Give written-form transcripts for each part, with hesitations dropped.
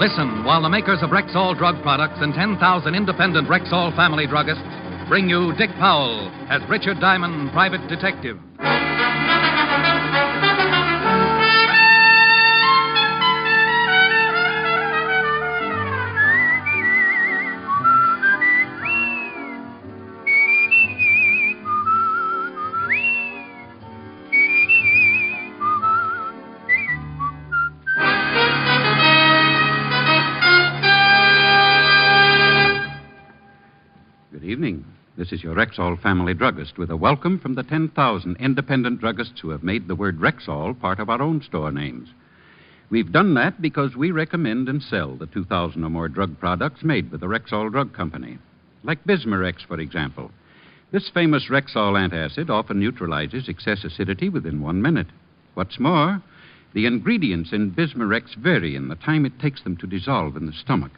Listen while the makers of Rexall drug products and 10,000 independent Rexall family druggists bring you Dick Powell as Richard Diamond, private detective. This is your Rexall family druggist with a welcome from the 10,000 independent druggists who have made the word Rexall part of our own store names. We've done that because we recommend and sell the 2,000 or more drug products made with the Rexall Drug Company. Like Bismarex, for example. This famous Rexall antacid often neutralizes excess acidity within 1 minute. What's more, the ingredients in Bismarex vary in the time it takes them to dissolve in the stomach.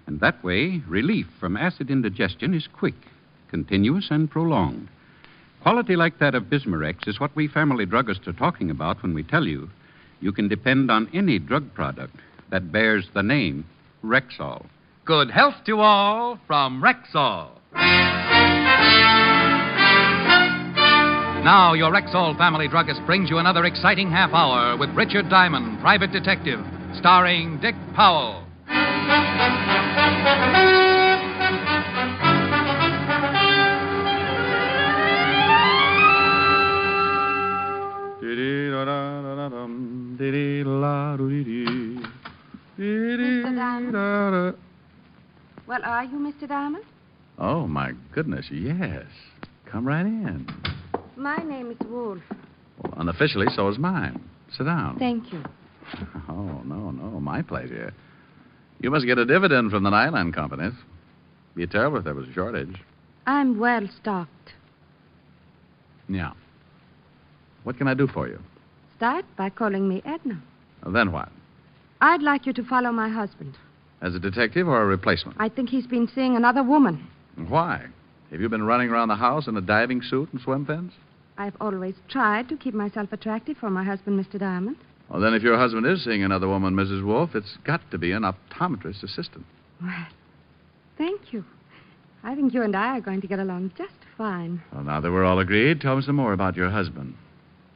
And that way, relief from acid indigestion is quick, continuous, and prolonged. Quality like that of Bismarex is what we family druggists are talking about when we tell you can depend on any drug product that bears the name Rexall. Good health to all from Rexall. Now, your Rexall family druggist brings you another exciting half hour with Richard Diamond, private detective, starring Dick Powell. Mr. Diamond? Well, are you Mr. Diamond? Oh, my goodness, yes. Come right in. My name is Wolfe. Well, unofficially, so is mine. Sit down. Thank you. Oh, no, my pleasure. You must get a dividend from the nylon companies. Be terrible if there was a shortage. I'm well stocked. Yeah. What can I do for you? Start by calling me Edna. Well, then what? I'd like you to follow my husband. As a detective or a replacement? I think he's been seeing another woman. Why? Have you been running around the house in a diving suit and swim fins? I've always tried to keep myself attractive for my husband, Mr. Diamond. Well, then if your husband is seeing another woman, Mrs. Wolfe, it's got to be an optometrist assistant. Well, thank you. I think you and I are going to get along just fine. Well, now that we're all agreed, tell me some more about your husband.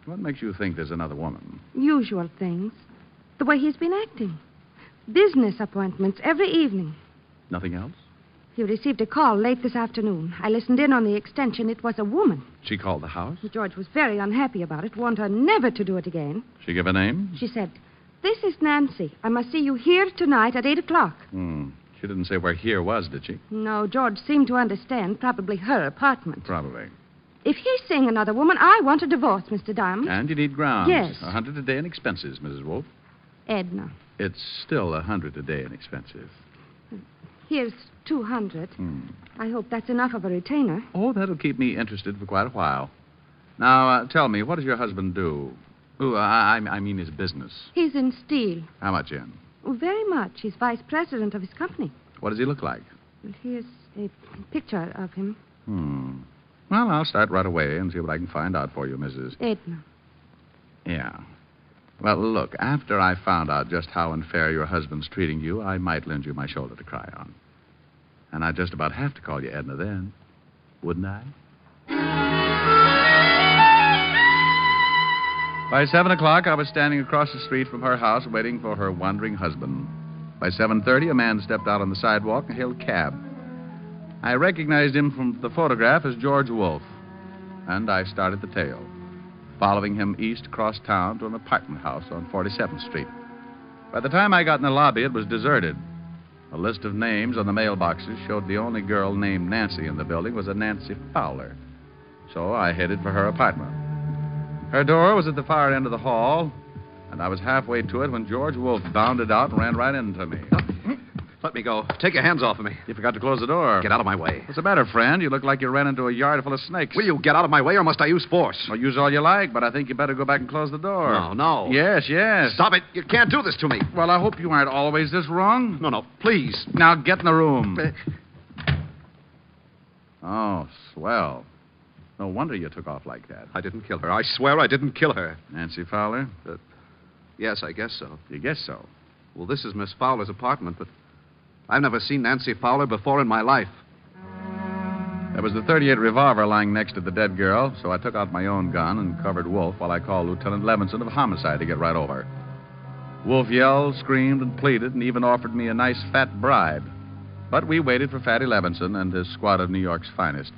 What makes you think there's another woman? Usual things. The way he's been acting. Business appointments every evening. Nothing else? He received a call late this afternoon. I listened in on the extension. It was a woman. She called the house? George was very unhappy about it, warned her never to do it again. She give a name? She said, "This is Nancy. I must see you here tonight at 8 o'clock. She didn't say where here was, did she? No, George seemed to understand. Probably her apartment. Probably. If he's seeing another woman, I want a divorce, Mr. Diamond. And you need grounds. Yes. 100 a day in expenses, Mrs. Wolfe. Edna. It's still 100 a day in expenses. Here's 200. I hope that's enough of a retainer. Oh, that'll keep me interested for quite a while. Now, tell me, what does your husband do? I mean his business. He's in steel. How much in? Oh, very much. He's vice president of his company. What does he look like? Well, here's a picture of him. Well, I'll start right away and see what I can find out for you, Mrs. Edna. Yeah. Well, look, after I found out just how unfair your husband's treating you, I might lend you my shoulder to cry on. And I'd just about have to call you Edna then, wouldn't I? By 7 o'clock, I was standing across the street from her house waiting for her wandering husband. By 7:30, a man stepped out on the sidewalk and hailed a cab. I recognized him from the photograph as George Wolfe, and I started the tale, following him east across town to an apartment house on 47th Street. By the time I got in the lobby, it was deserted. A list of names on the mailboxes showed the only girl named Nancy in the building was a Nancy Fowler. So I headed for her apartment. Her door was at the far end of the hall, and I was halfway to it when George Wolfe bounded out and ran right into me. Let me go. Take your hands off of me. You forgot to close the door. Get out of my way. What's the matter, friend? You look like you ran into a yard full of snakes. Will you get out of my way, or must I use force? Well, use all you like, but I think you better go back and close the door. No. Yes. Stop it. You can't do this to me. Well, I hope you aren't always this wrong. No, please. Now get in the room. Oh, swell. No wonder you took off like that. I didn't kill her. I swear I didn't kill her. Nancy Fowler? Yes, I guess so. You guess so? Well, this is Miss Fowler's apartment, but I've never seen Nancy Fowler before in my life. There was the .38 revolver lying next to the dead girl, so I took out my own gun and covered Wolfe while I called Lieutenant Levinson of homicide to get right over. Wolfe yelled, screamed, and pleaded, and even offered me a nice fat bribe. But we waited for Fatty Levinson and his squad of New York's finest.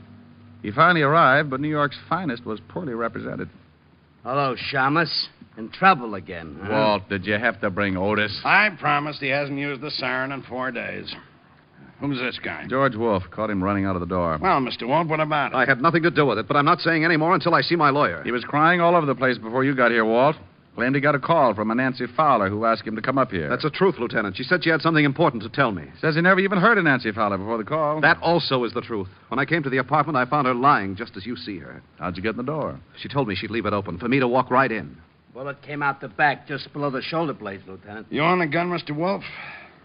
He finally arrived, but New York's finest was poorly represented. Hello, Shamus. In trouble again, huh? Walt, did you have to bring Otis? I promised he hasn't used the siren in 4 days. Who's this guy? George Wolfe. Caught him running out of the door. Well, Mr. Wolfe, what about it? I had nothing to do with it, but I'm not saying any more until I see my lawyer. He was crying all over the place before you got here, Walt. Claimed he got a call from a Nancy Fowler who asked him to come up here. That's the truth, Lieutenant. She said she had something important to tell me. Says he never even heard of Nancy Fowler before the call. That also is the truth. When I came to the apartment, I found her lying just as you see her. How'd you get in the door? She told me she'd leave it open for me to walk right in. Bullet came out the back just below the shoulder blades, Lieutenant. You on the gun, Mr. Wolfe?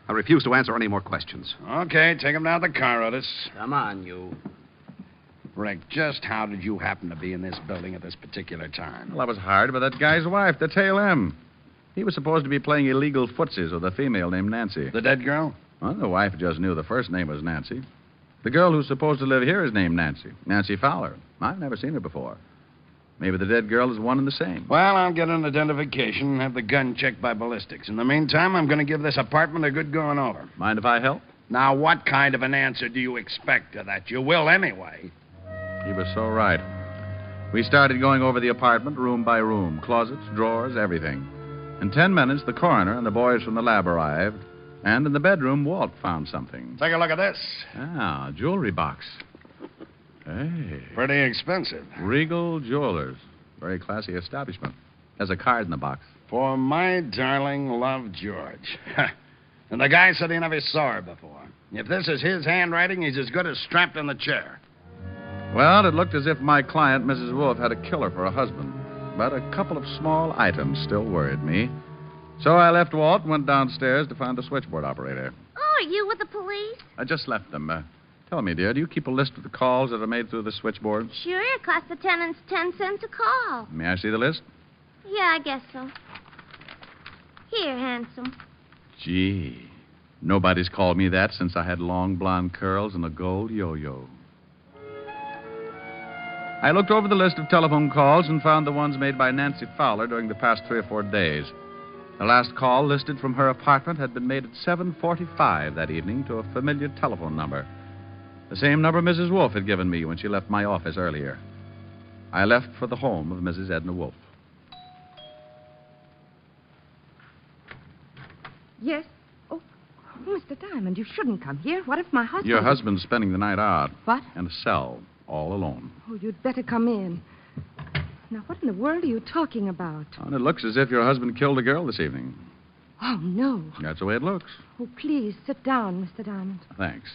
I refuse to answer any more questions. Okay, take him down to the car, Otis. Come on, you. Rick, just how did you happen to be in this building at this particular time? Well, I was hired by that guy's wife to tail him. He was supposed to be playing illegal footsies with a female named Nancy. The dead girl? Well, the wife just knew the first name was Nancy. The girl who's supposed to live here is named Nancy. Nancy Fowler. I've never seen her before. Maybe the dead girl is one and the same. Well, I'll get an identification and have the gun checked by ballistics. In the meantime, I'm going to give this apartment a good going over. Mind if I help? Now, what kind of an answer do you expect to that? You will anyway. He was so right. We started going over the apartment room by room, closets, drawers, everything. In 10 minutes, the coroner and the boys from the lab arrived, and in the bedroom, Walt found something. Take a look at this. Ah, a jewelry box. Hey. Pretty expensive. Regal Jewelers. Very classy establishment. There's a card in the box. For my darling love, George. And the guy said he never saw her before. If this is his handwriting, he's as good as strapped in the chair. Well, it looked as if my client, Mrs. Wolfe, had a killer for a husband. But a couple of small items still worried me. So I left Walt and went downstairs to find the switchboard operator. Oh, are you with the police? I just left them. Tell me, dear, do you keep a list of the calls that are made through the switchboard? Sure, it costs the tenants 10 cents a call. May I see the list? Yeah, I guess so. Here, handsome. Gee, nobody's called me that since I had long blonde curls and a gold yo-yo. I looked over the list of telephone calls and found the ones made by Nancy Fowler during the past 3 or 4 days. The last call listed from her apartment had been made at 7:45 that evening to a familiar telephone number. The same number Mrs. Wolfe had given me when she left my office earlier. I left for the home of Mrs. Edna Wolfe. Yes? Oh, Mr. Diamond, you shouldn't come here. What if my husband... Your husband's spending the night out. What? In a cell, all alone. Oh, you'd better come in. Now, what in the world are you talking about? And it looks as if your husband killed a girl this evening. Oh, no. That's the way it looks. Oh, please, sit down, Mr. Diamond. Thanks.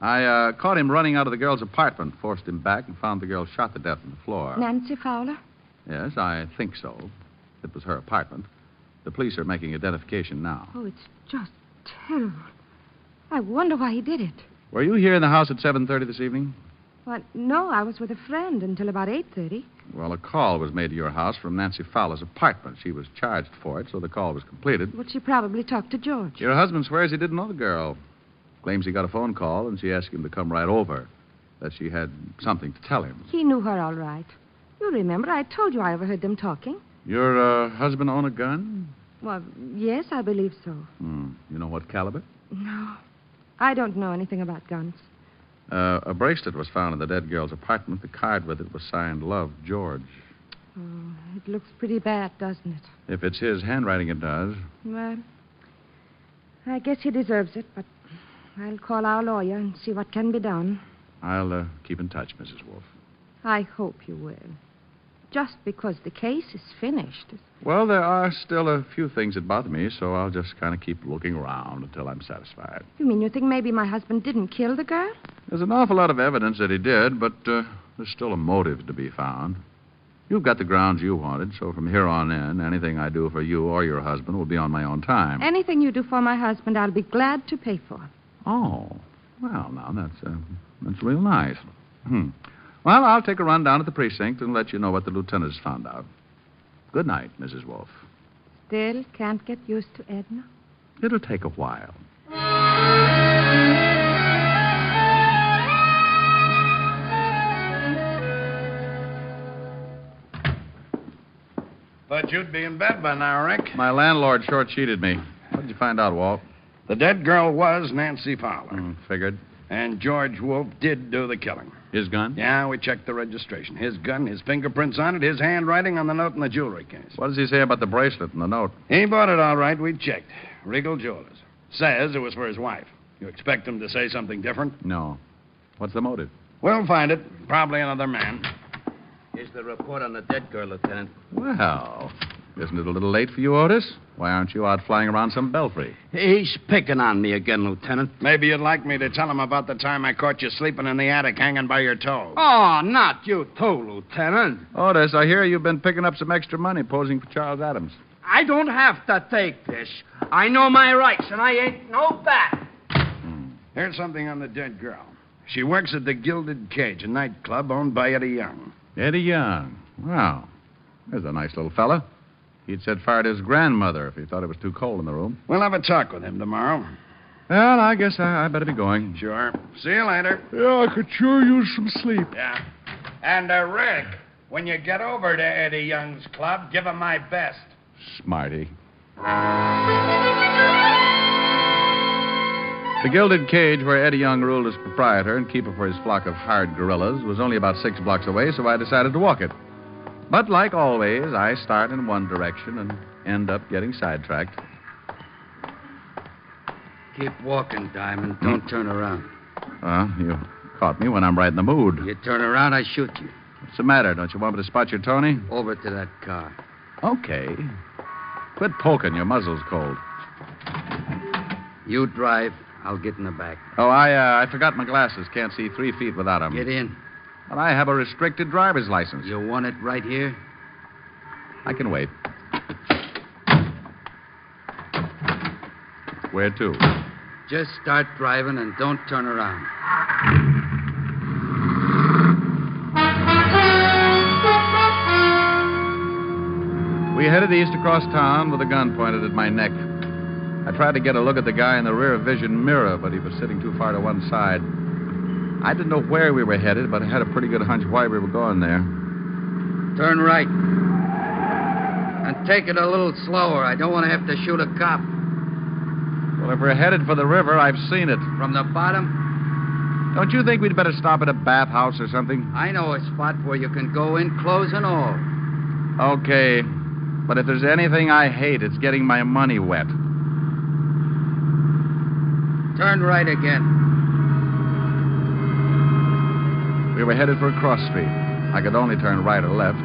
I caught him running out of the girl's apartment, forced him back, and found the girl shot to death on the floor. Nancy Fowler? Yes, I think so. It was her apartment. The police are making identification now. Oh, it's just terrible. I wonder why he did it. Were you here in the house at 7:30 this evening? Well, no, I was with a friend until about 8:30. Well, a call was made to your house from Nancy Fowler's apartment. She was charged for it, so the call was completed. But she probably talked to George. Your husband swears he didn't know the girl. Claims he got a phone call, and she asked him to come right over. That she had something to tell him. He knew her all right. You remember, I told you I overheard them talking. Your husband own a gun? Well, yes, I believe so. You know what caliber? No, I don't know anything about guns. A bracelet was found in the dead girl's apartment. The card with it was signed Love, George. Oh, it looks pretty bad, doesn't it? If it's his handwriting, it does. Well, I guess he deserves it, but I'll call our lawyer and see what can be done. I'll keep in touch, Mrs. Wolfe. I hope you will. Just because the case is finished. Well, there are still a few things that bother me, so I'll just kind of keep looking around until I'm satisfied. You mean you think maybe my husband didn't kill the girl? There's an awful lot of evidence that he did, but there's still a motive to be found. You've got the grounds you wanted, so from here on in, anything I do for you or your husband will be on my own time. Anything you do for my husband, I'll be glad to pay for. Oh, well, now, that's real nice. Well, I'll take a run down at the precinct and let you know what the lieutenant has found out. Good night, Mrs. Wolfe. Still can't get used to Edna? It'll take a while. Thought you'd be in bed by now, Rick. My landlord short-sheeted me. What did you find out, Walt? The dead girl was Nancy Fowler. Figured. And George Wolfe did do the killing. His gun? Yeah, we checked the registration. His gun, his fingerprints on it, his handwriting on the note in the jewelry case. What does he say about the bracelet and the note? He bought it all right. We checked. Regal Jewelers. Says it was for his wife. You expect him to say something different? No. What's the motive? We'll find it. Probably another man. Here's the report on the dead girl, Lieutenant. Well, isn't it a little late for you, Otis? Why aren't you out flying around some belfry? He's picking on me again, Lieutenant. Maybe you'd like me to tell him about the time I caught you sleeping in the attic hanging by your toe. Oh, not you too, Lieutenant. Otis, I hear you've been picking up some extra money posing for Charles Adams. I don't have to take this. I know my rights, and I ain't no bat. Here's something on the dead girl. She works at the Gilded Cage, a nightclub owned by Eddie Young. Eddie Young. Wow. There's a nice little fella. He'd set fire to his grandmother if he thought it was too cold in the room. We'll have a talk with him tomorrow. Well, I guess I better be going. Sure. See you later. Yeah, I could sure use some sleep. Yeah. And, Rick, when you get over to Eddie Young's club, give him my best. Smarty. The Gilded Cage, where Eddie Young ruled as proprietor and keeper for his flock of hired gorillas, was only about 6 blocks away, so I decided to walk it. But like always, I start in one direction and end up getting sidetracked. Keep walking, Diamond. Don't turn around. You caught me when I'm right in the mood. You turn around, I shoot you. What's the matter? Don't you want me to spot your Tony? Over to that car. Okay. Quit poking. Your muzzle's cold. You drive. I'll get in the back. Oh, I forgot my glasses. Can't see 3 feet without them. Get in. But I have a restricted driver's license. You want it right here? I can wait. Where to? Just start driving and don't turn around. We headed east across town with a gun pointed at my neck. I tried to get a look at the guy in the rear vision mirror, but he was sitting too far to one side. I didn't know where we were headed, but I had a pretty good hunch why we were going there. Turn right. And take it a little slower. I don't want to have to shoot a cop. Well, if we're headed for the river, I've seen it. From the bottom? Don't you think we'd better stop at a bathhouse or something? I know a spot where you can go in, clothes and all. Okay. But if there's anything I hate, it's getting my money wet. Turn right again. We were headed for a cross street. I could only turn right or left.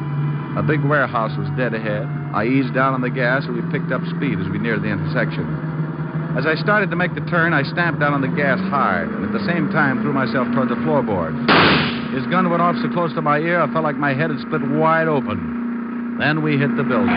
A big warehouse was dead ahead. I eased down on the gas, and we picked up speed as we neared the intersection. As I started to make the turn, I stamped down on the gas hard, and at the same time threw myself toward the floorboard. His gun went off so close to my ear, I felt like my head had split wide open. Then we hit the building.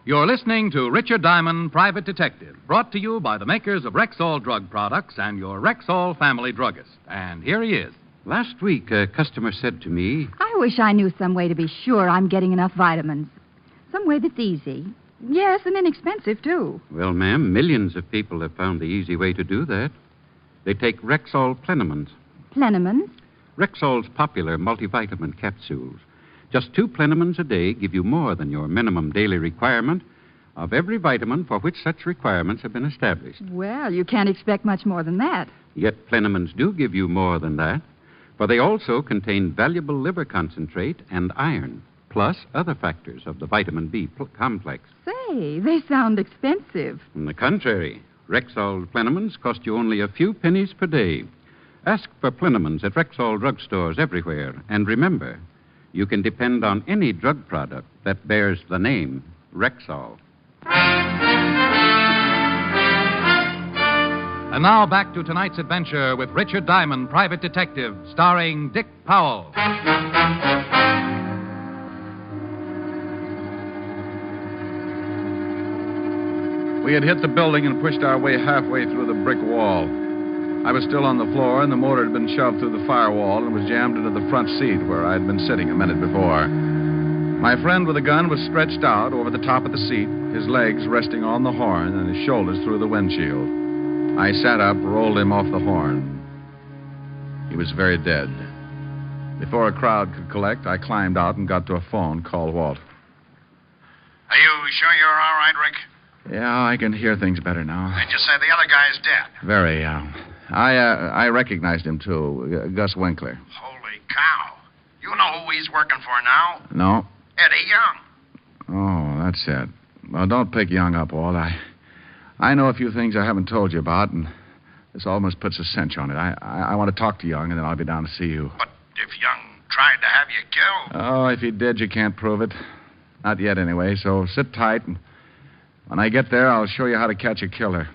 You're listening to Richard Diamond, Private Detective, brought to you by the makers of Rexall Drug Products and your Rexall family druggist. And here he is. Last week, a customer said to me, I wish I knew some way to be sure I'm getting enough vitamins. Some way that's easy. Yes, and inexpensive, too. well, ma'am, millions of people have found the easy way to do that. They take Rexall Plenamins. Plenamins? Rexall's popular multivitamin capsules. Just 2 Plenamins a day give you more than your minimum daily requirement of every vitamin for which such requirements have been established. Well, you can't expect much more than that. Yet Plenamins do give you more than that, for they also contain valuable liver concentrate and iron, plus other factors of the vitamin B complex. Say, they sound expensive. On the contrary, Rexall Plenamins cost you only a few pennies per day. Ask for Plenamins at Rexall drugstores everywhere, and remember, you can depend on any drug product that bears the name Rexall. And now back to tonight's adventure with Richard Diamond, Private Detective, starring Dick Powell. We had hit the building and pushed our way halfway through the brick wall. I was still on the floor, and the motor had been shoved through the firewall and was jammed into the front seat where I had been sitting a minute before. My friend with the gun was stretched out over the top of the seat, his legs resting on the horn and his shoulders through the windshield. I sat up, rolled him off the horn. He was very dead. Before a crowd could collect, I climbed out and got to a phone, called Walt. Are you sure you're all right, Rick? Yeah, I can hear things better now. And you say the other guy's dead. Very, I recognized him, too. Gus Winkler. Holy cow. You know who he's working for now? No. Eddie Young. Oh, that's it. Well, don't pick Young up, Walt. I know a few things I haven't told you about, and this almost puts a cinch on it. I want to talk to Young, and then I'll be down to see you. But if Young tried to have you killed... Oh, if he did, you can't prove it. Not yet, anyway, so sit tight, and when I get there, I'll show you how to catch a killer.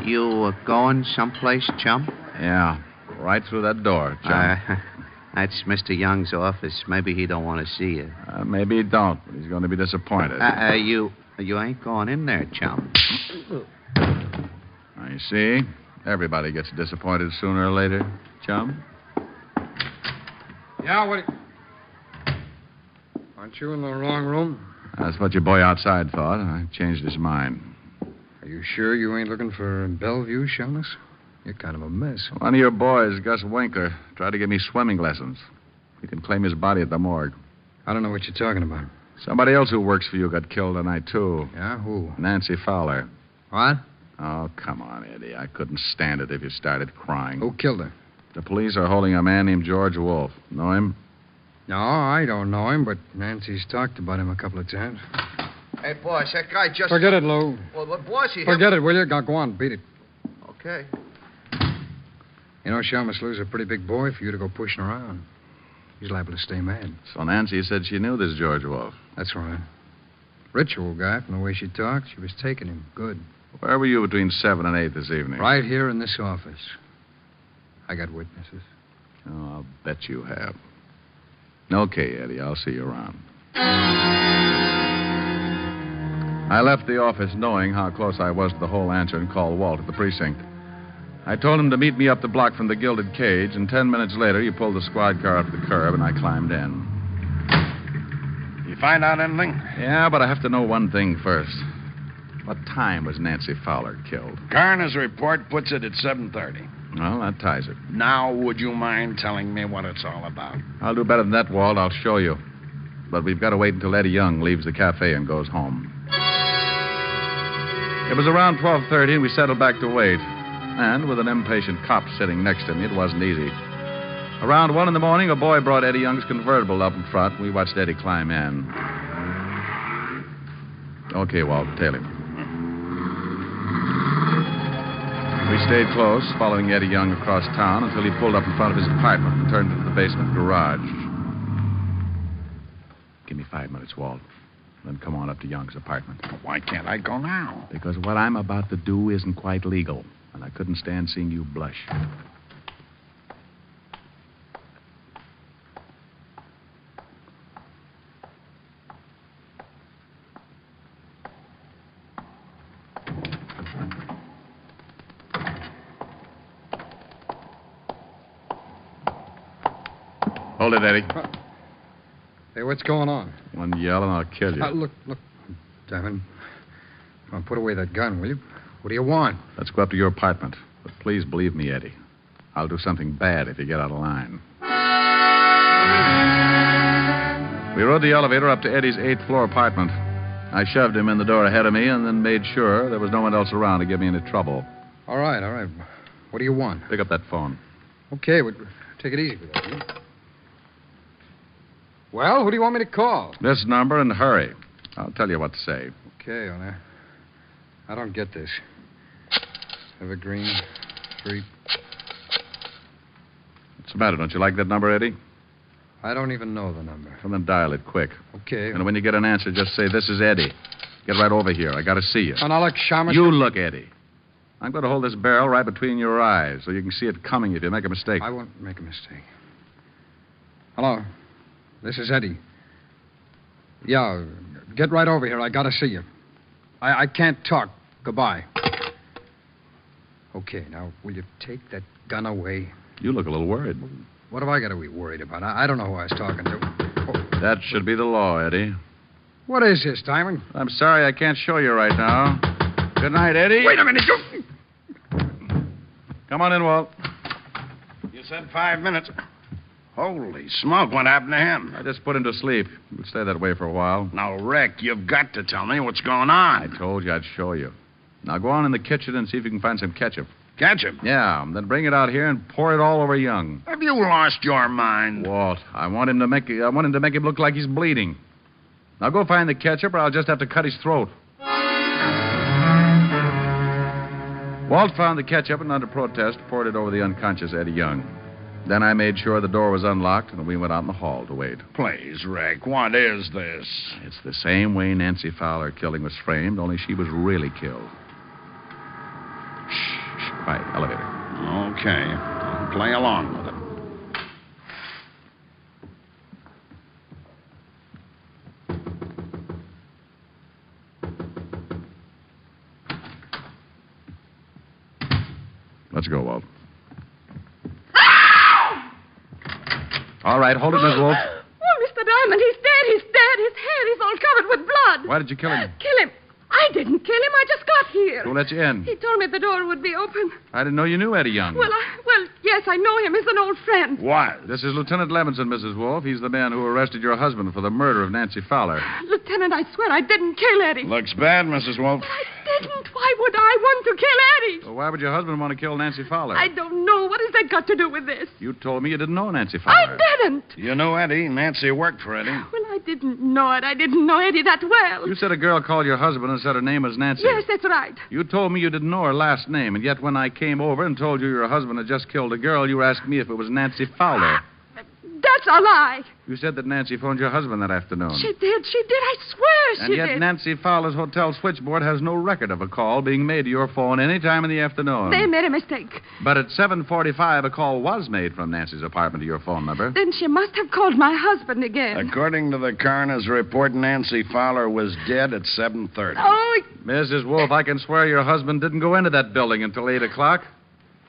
You going someplace, chum? Yeah, right through that door, chum. That's Mr. Young's office. Maybe he don't want to see you. Maybe he don't, but he's going to be disappointed. You ain't going in there, chum. I see. Everybody gets disappointed sooner or later, chum. Yeah, what... Aren't you in the wrong room? That's what your boy outside thought. I changed his mind. Are you sure you ain't looking for Bellevue, Shamus? You're kind of a mess. One of your boys, Gus Winkler, tried to give me swimming lessons. He can claim his body at the morgue. I don't know what you're talking about. Somebody else who works for you got killed tonight, too. Yeah, who? Nancy Fowler. What? Oh, come on, Eddie. I couldn't stand it if you started crying. Who killed her? The police are holding a man named George Wolfe. Know him? No, I don't know him, but Nancy's talked about him a couple of times. Hey, boss, that guy just... Forget it, Lou. Well, boss, he... Forget it, will you? Go on, beat it. Okay. You know, Shamus Lou's a pretty big boy for you to go pushing around. He's liable to stay mad. So Nancy said she knew this George Wolfe. That's right. Ritual guy, from the way she talked, she was taking him good. Where were you between 7 and 8 this evening? Right here in this office. I got witnesses. Oh, I'll bet you have. Okay, Eddie, I'll see you around. I left the office knowing how close I was to the whole answer and called Walt at the precinct. I told him to meet me up the block from the Gilded Cage, and 10 minutes later, he pulled the squad car up to the curb, and I climbed in. You find out anything? Yeah, but I have to know one thing first. What time was Nancy Fowler killed? Coroner's report puts it at 7:30. Well, that ties it. Now, would you mind telling me what it's all about? I'll do better than that, Walt. I'll show you. But we've got to wait until Eddie Young leaves the cafe and goes home. It was around 12:30, and we settled back to wait. And with an impatient cop sitting next to me, it wasn't easy. Around 1 in the morning, a boy brought Eddie Young's convertible up in front. We watched Eddie climb in. Okay, Walt, tail him. We stayed close, following Eddie Young across town until he pulled up in front of his apartment and turned into the basement garage. Give me 5 minutes, Walt. Then come on up to Young's apartment. Why can't I go now? Because what I'm about to do isn't quite legal, and I couldn't stand seeing you blush. Hold it, Eddie. Hey, what's going on? One yell and I'll kill you. Look. Damn it. Come on, put away that gun, will you? What do you want? Let's go up to your apartment. But please believe me, Eddie. I'll do something bad if you get out of line. We rode the elevator up to Eddie's 8th floor apartment. I shoved him in the door ahead of me and then made sure there was no one else around to give me any trouble. All right. What do you want? Pick up that phone. Okay, but take it easy with that, will you? Well, who do you want me to call? This number and hurry. I'll tell you what to say. Okay, owner. I don't get this. Evergreen Street. What's the matter? Don't you like that number, Eddie? I don't even know the number. Well, then dial it quick. Okay. And when you get an answer, just say, "This is Eddie. Get right over here. I got to see you." And I'll look Shamus. You look, Eddie. I'm going to hold this barrel right between your eyes so you can see it coming if you make a mistake. I won't make a mistake. Hello. This is Eddie. Yeah, get right over here. I got to see you. I can't talk. Goodbye. Okay, now, will you take that gun away? You look a little worried. What have I got to be worried about? I don't know who I was talking to. Oh. That should be the law, Eddie. What is this, Diamond? I'm sorry I can't show you right now. Good night, Eddie. Wait a minute. Come on in, Walt. You said 5 minutes. Holy smoke, what happened to him? I just put him to sleep. He'll stay that way for a while. Now, Rick, you've got to tell me what's going on. I told you I'd show you. Now go on in the kitchen and see if you can find some ketchup. Ketchup? Yeah, then bring it out here and pour it all over Young. Have you lost your mind? Walt, I want him to make him look like he's bleeding. Now go find the ketchup or I'll just have to cut his throat. Walt found the ketchup and under protest poured it over the unconscious Eddie Young. Then I made sure the door was unlocked, and we went out in the hall to wait. Please, Rick, what is this? It's the same way Nancy Fowler killing was framed, only she was really killed. Shh. Quiet. Elevator. Okay. I'll play along with it. Let's go, Walt. All right, hold it, Miss Wolfe. Oh, Mr. Diamond, he's dead. He's dead. His hair is all covered with blood. Why did you kill him? Kill him? I didn't kill him. I just got here. Who let you in? He told me the door would be open. I didn't know you knew Eddie Young. Well, yes, I know him. He's an old friend. What? This is Lieutenant Levinson, Mrs. Wolfe. He's the man who arrested your husband for the murder of Nancy Fowler. Lieutenant, I swear I didn't kill Eddie. Looks bad, Mrs. Wolfe. I didn't. Why would I want to kill Eddie? Well, why would your husband want to kill Nancy Fowler? I don't know. What has that got to do with this? You told me you didn't know Nancy Fowler. I didn't. You know Eddie. Nancy worked for Eddie. Well, I didn't know it. I didn't know Eddie that well. You said a girl called your husband and said her name was Nancy. Yes, that's right. You told me you didn't know her last name, and yet when I came over and told you your husband had just killed a girl, you asked me if it was Nancy Fowler. That's a lie. You said that Nancy phoned your husband that afternoon. She did. I swear And yet Nancy Fowler's hotel switchboard has no record of a call being made to your phone any time in the afternoon. They made a mistake. But at 7:45, a call was made from Nancy's apartment to your phone number. Then she must have called my husband again. According to the coroner's report, Nancy Fowler was dead at 7:30. Oh, Mrs. Wolfe, I can swear your husband didn't go into that building until 8 o'clock.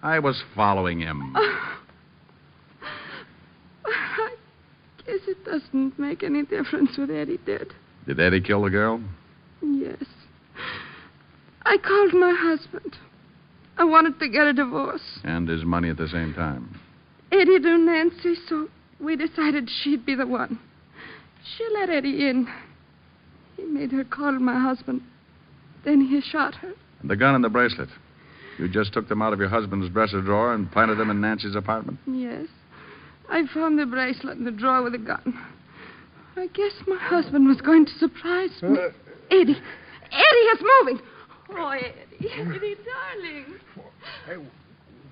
I was following him. I guess it doesn't make any difference what Eddie did. Did Eddie kill the girl? Yes. I called my husband. I wanted to get a divorce. And his money at the same time. Eddie knew Nancy, so we decided she'd be the one. She let Eddie in. He made her call my husband. Then he shot her. And the gun and the bracelet. You just took them out of your husband's dresser drawer and planted them in Nancy's apartment? Yes. I found the bracelet in the drawer with the gun. I guess my husband was going to surprise me. Eddie is moving. Oh, Eddie, darling. Hey,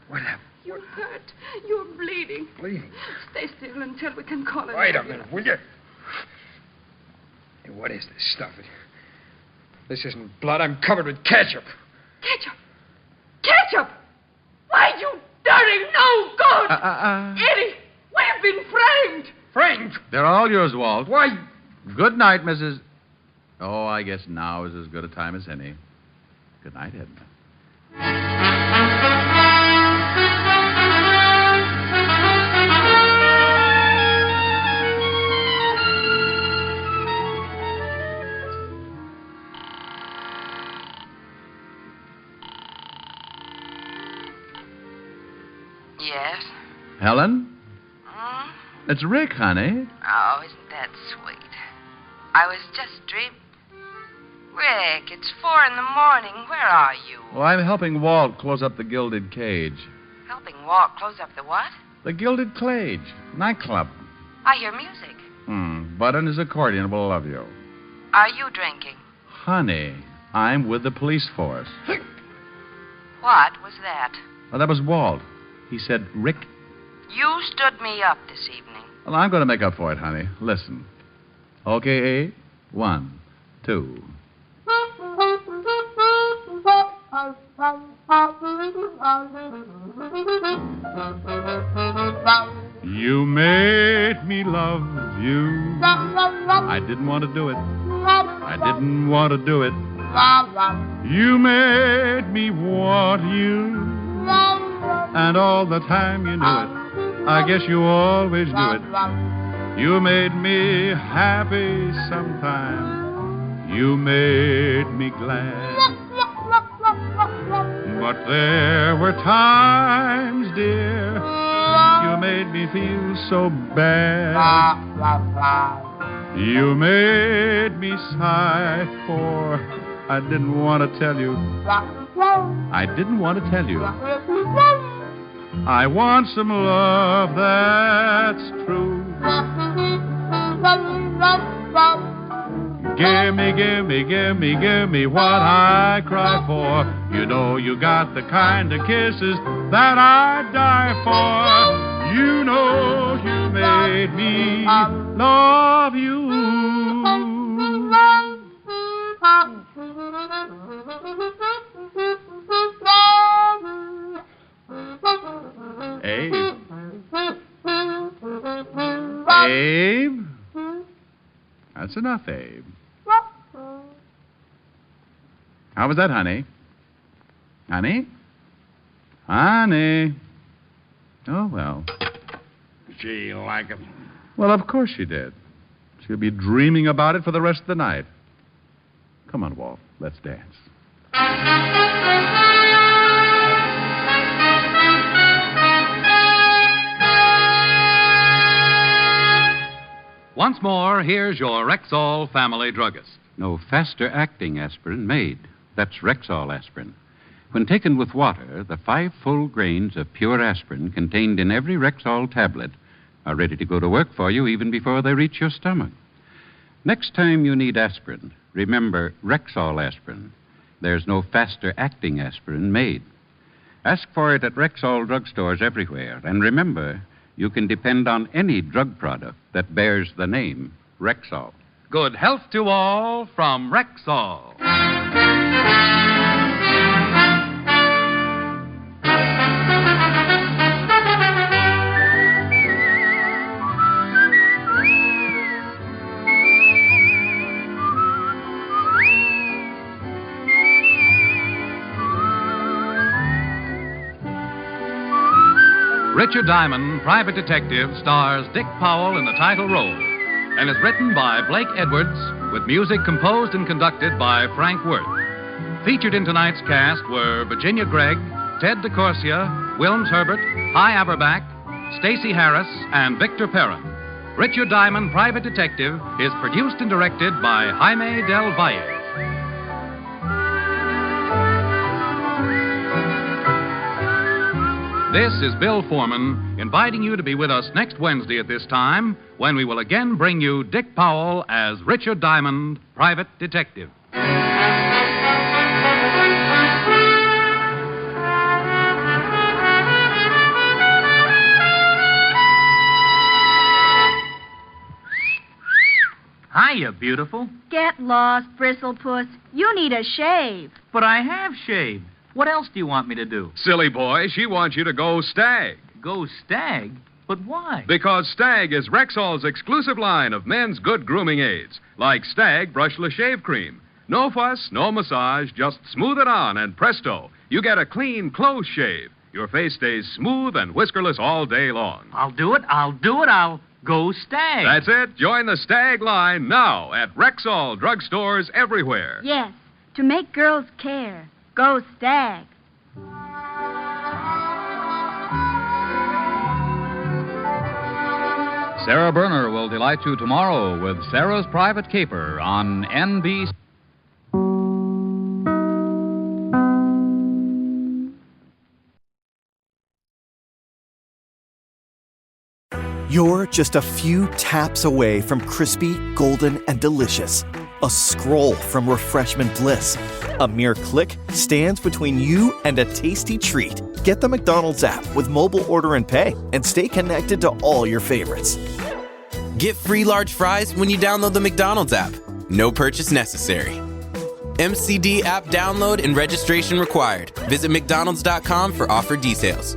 what happened? You're hurt. You're bleeding. Bleeding? Stay still until we can call it. Wait a minute, will you? Hey, what is this stuff? This isn't blood. I'm covered with ketchup. Ketchup? Ketchup? Why, you dirty no good! Eddie, we've been framed. Framed? They're all yours, Walt. Why? Good night, Mrs. Oh, I guess now is as good a time as any. Good night, Edna. Yes? Helen? Hmm? It's Rick, honey. Oh, isn't that sweet? I was just dreaming. Rick, it's 4 a.m. Where are you? Well, I'm helping Walt close up the Gilded Cage. Helping Walt close up the what? The Gilded Cage. Nightclub. I hear music. Bud and his accordion will love you. Are you drinking? Honey, I'm with the police force. What was that? Oh, that was Walt. He said, Rick. You stood me up this evening. Well, I'm going to make up for it, honey. Listen. Okay, 1, 2. You made me love you. I didn't want to do it. I didn't want to do it. You made me want you. And all the time you knew it. I guess you always knew it. You made me happy sometime. You made me glad. But there were times, dear, you made me feel so bad. You made me sigh, for I didn't want to tell you. I didn't want to tell you. I want some love that's true. Gimme, gimme, gimme, gimme what I cry for. You know you got the kind of kisses that I'd die for. You know you made me love you. Abe? Abe? That's enough, Abe. How was that, honey? Honey? Honey? Oh, well. She like it? Well, of course she did. She'll be dreaming about it for the rest of the night. Come on, Walt. Let's dance. Once more, here's your Rexall family druggist. No faster-acting aspirin made. That's Rexall aspirin. When taken with water, the 5 full grains of pure aspirin contained in every Rexall tablet are ready to go to work for you even before they reach your stomach. Next time you need aspirin, remember Rexall aspirin. There's no faster-acting aspirin made. Ask for it at Rexall drugstores everywhere. And remember, you can depend on any drug product that bears the name Rexall. Good health to all from Rexall. Richard Diamond, Private Detective, stars Dick Powell in the title role and is written by Blake Edwards with music composed and conducted by Frank Worth. Featured in tonight's cast were Virginia Gregg, Ted DeCorsia, Wilms Herbert, Hy Averback, Stacey Harris, and Victor Perrin. Richard Diamond, Private Detective is produced and directed by Jaime Del Valle. This is Bill Foreman inviting you to be with us next Wednesday at this time when we will again bring you Dick Powell as Richard Diamond, Private Detective. Hiya, beautiful. Get lost, Bristlepuss. You need a shave. But I have shaved. What else do you want me to do? Silly boy, she wants you to go Stag. Go Stag? But why? Because Stag is Rexall's exclusive line of men's good grooming aids, like Stag Brushless Shave Cream. No fuss, no massage, just smooth it on, and presto, you get a clean, close shave. Your face stays smooth and whiskerless all day long. I'll do it. I'll go Stag. That's it. Join the Stag line now at Rexall drugstores everywhere. Yes, to make girls care. Go Stag. Sarah Berner will delight you tomorrow with Sarah's Private Caper on NBC. You're just a few taps away from crispy, golden, and delicious. A scroll from refreshment bliss. A mere click stands between you and a tasty treat. Get the McDonald's app with mobile order and pay and stay connected to all your favorites. Get free large fries when you download the McDonald's app. No purchase necessary. MCD app download and registration required. Visit McDonald's.com for offer details.